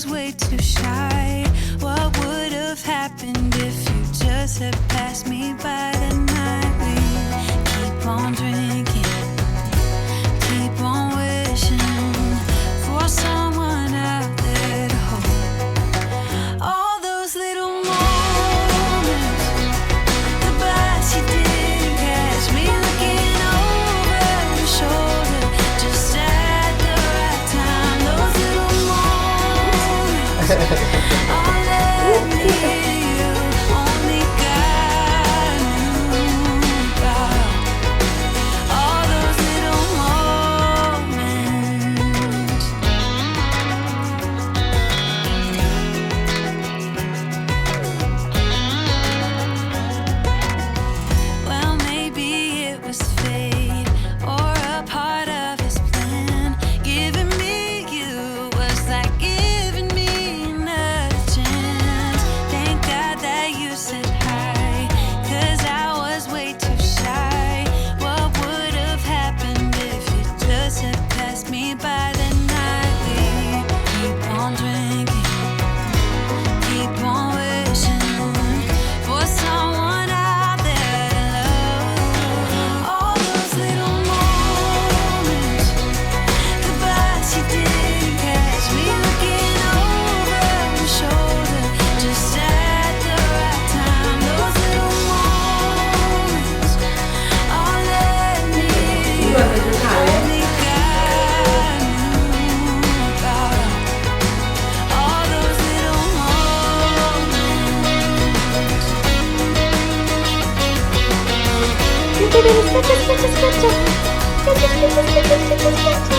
was way too shy. What would have happened if you just had passed me by the night? We keep on drinking, keep on wishing for someone out there to hold. All those little moments, the bites you didn't catch me looking over your shoulder, just at the right time. Those little moments, all let me you, only God knew about. All those little moments. Well, maybe it was fate or a part of his plan. Giving me you was like giving me another chance. Thank God that you said hi, 'cause I was way too shy. What would have happened if you just had passed me by the night? We keep on drinking, keep on wishing for someone out there to love. All those little moments, the bites you didn't catch me looking over your shoulder, just at the right time. Those little moments, all let me you, only God knew about. All those little moments. Aspetta, aspetta, aspetta, aspetta. Aspetta, aspetta, aspetta, aspetta, aspetta.